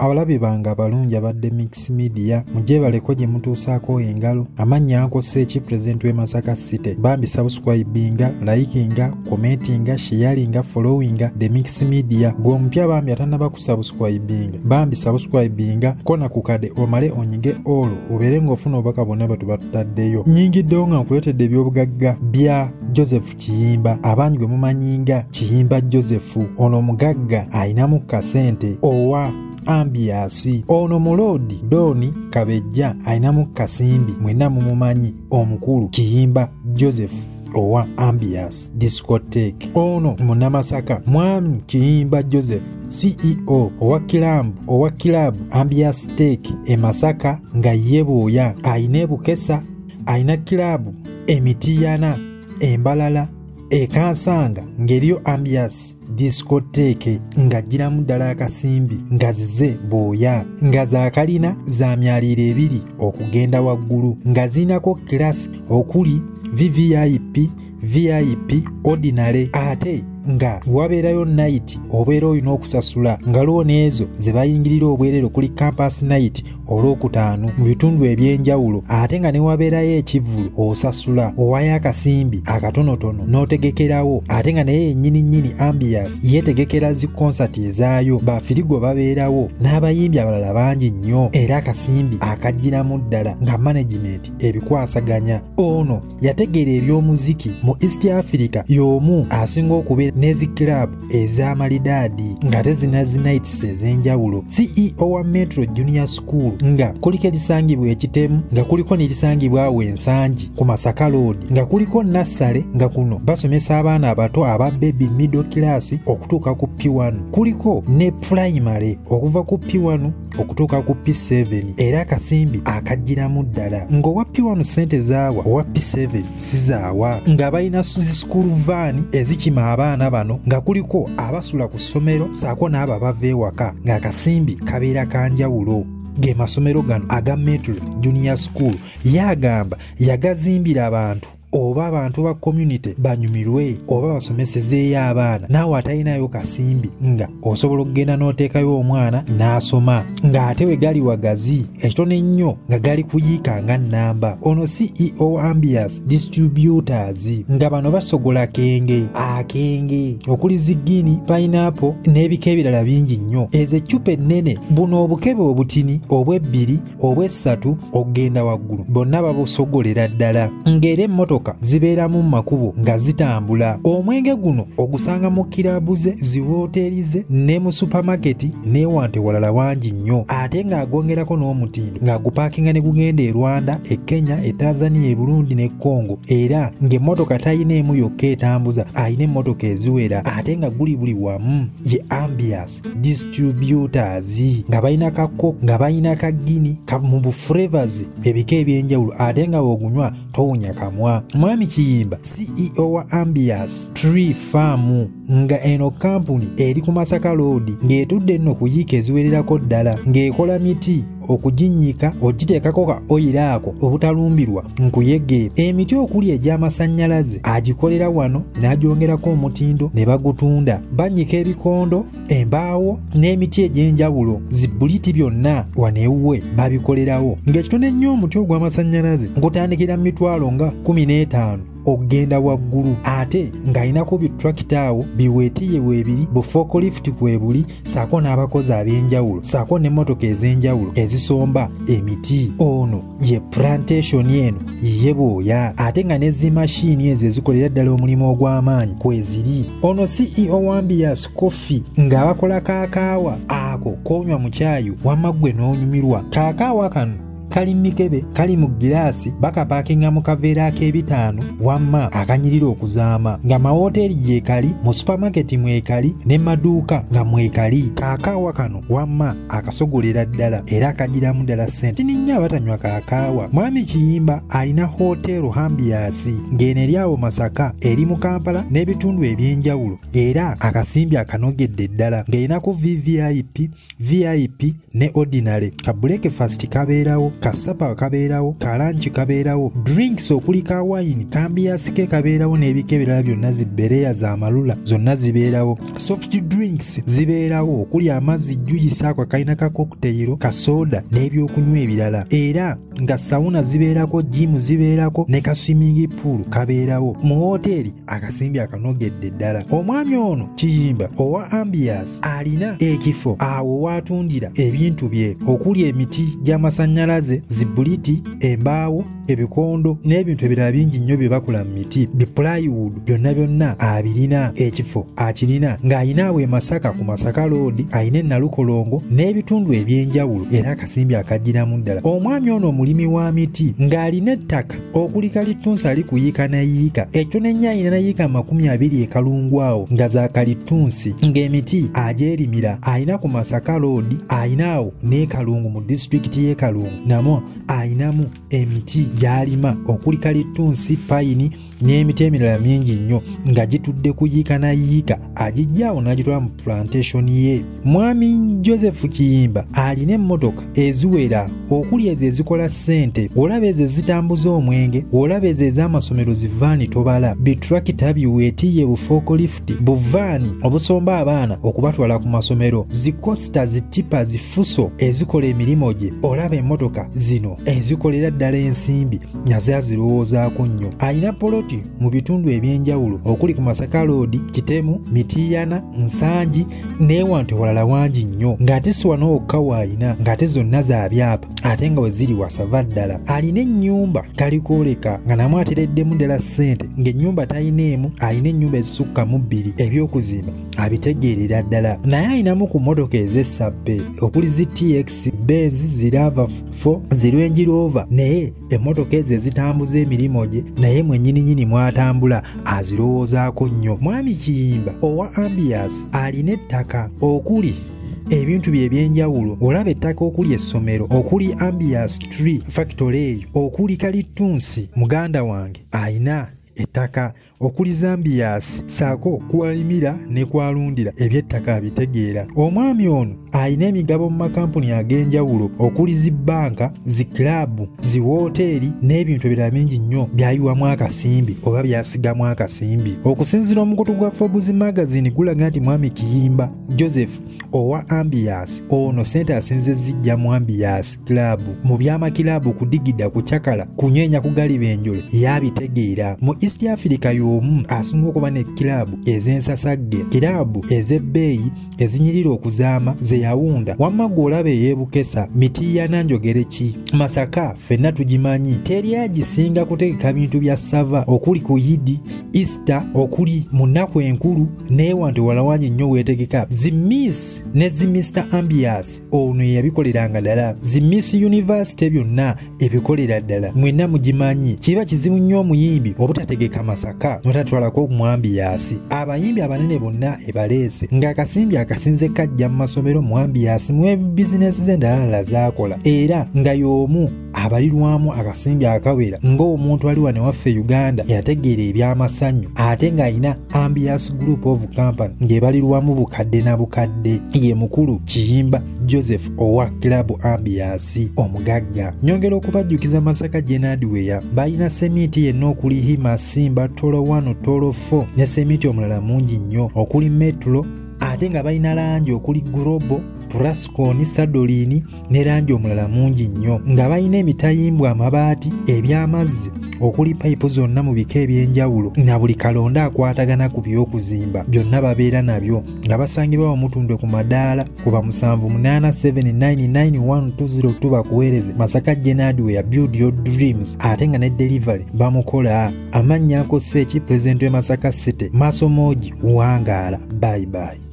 Abalabe bange abalungi abadde Mix Media mujje baleko gye mutuusaako engalo amannya Ankoseeki President w'e Masaka City. Bambi subscribinga, likinga, commentinga, sharinga, followinga The Mix Media. Gw'omupya bambi atannaba kusubscribinga. Bambi subscribinga kona ku kade omale onyige all obeere ng'ofuna obubaka bonna bwe tuba tutaddeyo. Nnyingiddewo nga nkuleetedde ebyobugagga bya Joseph Kiyimba. Abangi gwe mumanyinga Kiyimba Joseph. Ono omugagga ayinamu kasente owa Ambiasi. Ono mulodi Doni Kabejja ayinamu kasimbi mwenna mumumanyi omukulu Kiyimba Joseph owa Ambias Discotheque. Ono Munamasaka Mwami Kiyimba Joseph CEO owa Club Ambias Steak e Masaka nga yebooya ayina Bukesa ayina Club Emitiyana Embalala Ekansanga ngeriyo Ambias Discotheque nga giramu ddala akasimbi nga zize booya nga zaakalina za myaliro ebiri okugenda waggulu nga zirinako class okuli VIP ordinary ate nga wabeerayo night obeera olina okusasula nga looni ezo ze bayingirira obwerere kuli campus night olwokutaano mu bitundu ebyenjawulo ate nga ne wabeerayo ekivvulu osasula owayo akasimbi akatonotono n'otegekerawo ate nga naye yennyini Ambias yeetegekera zi concert ezaayo bafirigo babeerawo n'abayimbi abalala bangi nnyo era akasimbi akagiramu ddala nga management ebikwasaganya. Ono yategeera eby'omuziki mu East Africa y'omu asinga okubeera n'ezi club ez'amalidaadi nga tezina zi nights ez'enjawulo. CEO wa Metro Junior School nga kuliko erisangibwa ekitemu nga kuliko n'erisangibwa awo ensangi ku Masaka Road nga kuliko nassale nga kuno basomesa abaana abato aba baby middle class okutuuka ku P1 kuliko ne primary okuva ku P1 okutuuka ku P7 era akasimbi akagiramu ddala ng'owa P1 sente zaawa owa P7 sizaawa nga balina school van ezikima abaana bano nga kuliko abasula ku ssomero saako n'abo abava ewaka ng'akasimbi kabeera kanjawulo. Ge masomero gano aga Metro Junior School yagamba yagazimbira abantu oba abantu ba community banyumirwe oba basomesezeeyo abaana naawe atalinayo kasimbi nga osobola okugenda n'oteekayo omwana n'asoma ng'ate we gali wagazi ekitono ennyo nga gali kuyiika nga nnamba. Ono CEO Ambias Distributors nga bano basogola akenge okuli zigini pineapple n'ebika ebirala bingi nnyo. Ezo eccupa ennene buno obukebe obutini obw'ebbiri obw'essatu okugenda waggulu bonna babusogolera ddala ng'era emmotoka zibeeramu makubo nga zitambula. Omwenge guno ogusanga mu kirabuze ziwooterize ne mu supermarket n'ewante walala wangi nnyo ate ng'agongerako n'omutindo ng'agupaakinga ne gugenda e Rwanda, e Kenya, e Tanzania, e Burundi ne Congo era ng'emmotoka talina emu yokka etambuza ayina emmotoka eziwera ate nga guli buli wamu. Ye Ambias Distributors nga balina kakko nga balina kagini mu buflavors ebika ebyenjawulo ate nga bw'ogunywa towunya kamwa. Mwami Kiyimba CEO wa Ambias Tree Farm nga eno kampuni eri ku Masaka Road ng'etudde nno kuyiika eziwererako ddala ng'ekola miti okuginnyika ogiteekako ka oyira ako obutalumbirwa nkuyege. Emiti okuli egy'amasannyalaze agikolera wano n'agyongerako omutindo ne bagutunda. Bannyika ebikondo, embaawo n'emiti egy'enjawulo zibuliti byonna waneewuwe babikolerawo ng'ekitono ennyo omuti ogw'amasannyalaze gutandikira mu mitwalo nga 15 okugenda waggulu ate ng'alinako bitrakitaawo biweetiye weebiri buforklift kwebuli saako n'abakozi ab'enjawulo saako n'emmotoka ez'enjawulo ezisomba emiti. Ono ye plantation eno ye booya ate nga ne zimashini ezo ezikolera ddala omulimu ogw'amaanyi kweziri. Ono CEO wa Ambias Coffee ng'abakola kaakaawa ako konywa mu kyayi wamma ggwe n'onyumirwa. Kaakaawa kano kali mikebe kali mu giraasi bakapaakinga mu kaveera ak'ebitaano wamma akanyirira okuzaama nga mawoteeri gyekali mu supermarket mwekali ne maduuka nga mwekali. Kaakaawa kano wamma akasogolera ddala era akagiramu ddala ssente ninnya abatanywa kaakaawa. Mwami Kiyimba alina hoteero Ambias ng'eno eri awo Masaka eri mu Kampala n'ebitundu ebyenjawulo era akasimbi akanogedde ddala ng'erinaku VIP ne ordinary ka breakfast kabeerawo kasapa kabeerawo, kalanchi kabeerawo, drinks okuli ka wine, kambias ke kabeerawo n'ebika ebirala byonna zibbereya za malula zonna zibeerawo. Soft drinks zibeerawo okuli amazzi, juice ako kalina ka cocktail, kasoda n'ebyokunywa ebirala. Era nga sauna zibeerako, gym zibeerako ne ka swimming pool kabeerawo. Mu hoteri akasimbi akanogedde ddala. Omwami ono Kiyimba owa Ambiance alina ekifo awo watundira ebintu bye okuli emiti gy'amasannyalaze, zibuliti, embaawo, ebikondo n'ebintu ebirala bingi nnyo bye bakola mu miti, plywood, byonna abirina. Ekifo akirina ng'ayina awo e Masaka ku Masaka Road, ayina e Nalukolongo n'ebitundu ebyenjawulo era akasimbi akagiramu ddala. Omwami ono mulimi wa miti ng'alina ettaka okuli kalitunsi ali kuyiika nayiika, ekyo n'ennya ayina nayiika 20 ekalungu awo nga za kalitunsi, ng'emiti agyerimira ayina ku Masaka Road, ayina awo n'ekalungu mu disitulikiti y'e Kalungu namwo ayinamu emiti gy'alima okuli kalitunsi, payini n'emiti emirala mingi nnyo nga gitudde kuyiika nayiika, agijjaawo n'agitwala mu plantation ye. Mwami Joseph Kiyimba alina emmotoka eziwera okuli ezo ezikola ssente, olaba ezo ezitambuza omwenge, olaba ezo ez'amasomero zivaani tobala, bitrakita biweetiye, bufookolifuti, buvaani obusomba abaana okubatwala ku masomero, zikosta, zitipa, zifuso ezikola emirimu gye. Olaba emmotoka zino ezikolera ddala ensimbi nazo azirowoozaako nnyo. Alina poloti mu bitundu ebyenjawulo okuli ku Masaka Road, Kitemu, Mitiyana, Nsangi n'ewantu walala wangi nnyo, ng'ate si wano wokka w'alina, ng'ate zonna za byapa ate nga we ziri wasava ddala. Alina ennyumba talikwoleka nga namwe atereddemu ddala ssente, ng'ennyumba tayineemu, alina ennyumba ezisukka mu 2 ebyokuzimba abitegeerera ddala. Naye ayinamu ku mmotoka ez'essappe okuli zi TX, Benz, zi RAV4, zi Range Rover, naye emmotoka ezo ezitambuza emirimu gye naye mwennyininyini mwatambula azirowoozaako nnyo. Mwami Kiyimba owa Ambiance alina ettaka okuli ebintu bye ebyenjawulo, olaba ettaka okuli essomero, okuli Ambiance Tree Factory eyo, okuli kalitunsi muganda wange ayina ettaka okuli Zambias saako kwalimira ne kwalundira eby'ettaka abitegeera. Omwami ono alina emigabo mu makampuni ag'enjawulo okuli zi banka, zi club, zi wooteri n'ebintu ebirala bingi nnyo byayiwamu akasimbi oba byasigamu akasimbi. Okusinziira omukutu gwa Forbes magazine gulaga nti Mwami Kiyimba Joseph owa Ambiance ono sente asinze zijja mu Ambiance club, mu by'amakilabu kudigida, kucakala, kunyeenya, kugaliba enjole yabitegeera. Mu East Africa y'omu asinga okuba ne kilabu ez'ensasagge, kilabu ez'ebbeeyi ezinyirira okuzaama ze yawunda, wamma gw'olaba ey'ebukesa, Mitiyana, Njogereki, Masaka ffenna tugimanyi, teri agisinga kutegeka bintu bya sava okuli ku Yidi, Easter, okuli mu nnaku enkulu n'ewantu walawanyi nnyo weetegeka. Zi Miss ne zi Mr Ambiance ono yabikoleranga ddala, zi Miss University byonna ebikolera ddala, mwenna mugimanyi. Kiba kizibu nnyo omuyimbi obutategeka Masaka notatwalako mu Ambiance. Abayimbi abanene bonna ebaleese ng'akasimbi akasinze kajja mu masomero mu Ambiance mu bizinesi z'endala zaakola, era nga y'omu abalirwamu akasimbi akawera ng'omuntu ali wano waffe Uganda yategeera eby'amasanyu ate ng'alina Ambiance Group of Company ng'ebalirwamu bukadde na bukadde. Ye mukulu Kiyimba Joseph owa Club Ambiance omugagga. Nyongera okubajjukiza Masaka Genadweya balina semiti yenna okuli Hima, Simba, Tolo 1, Tolo 4 ne semiti omulala mungi nnyo okuli Metro, ate nga balina langi okuli Global, Prascon, Sadolini ne langi omulala mungi nnyo, nga balina emitayimbwa, amabaati, eby'amazzi okuli payipu zonna mu bika ebyenjawulo na buli kalonda akwatagana ku by'okuzimba byonna babeera nabyo, nga basangibwa omutundwe ku madaala kuba 78799120 bakuweereze. Masaka Genadweya, build your dreams, ate nga ne delivery bamukola. Amannya ako Seeki, President we Masaka City, Masomoji Wangaala. Bye bye.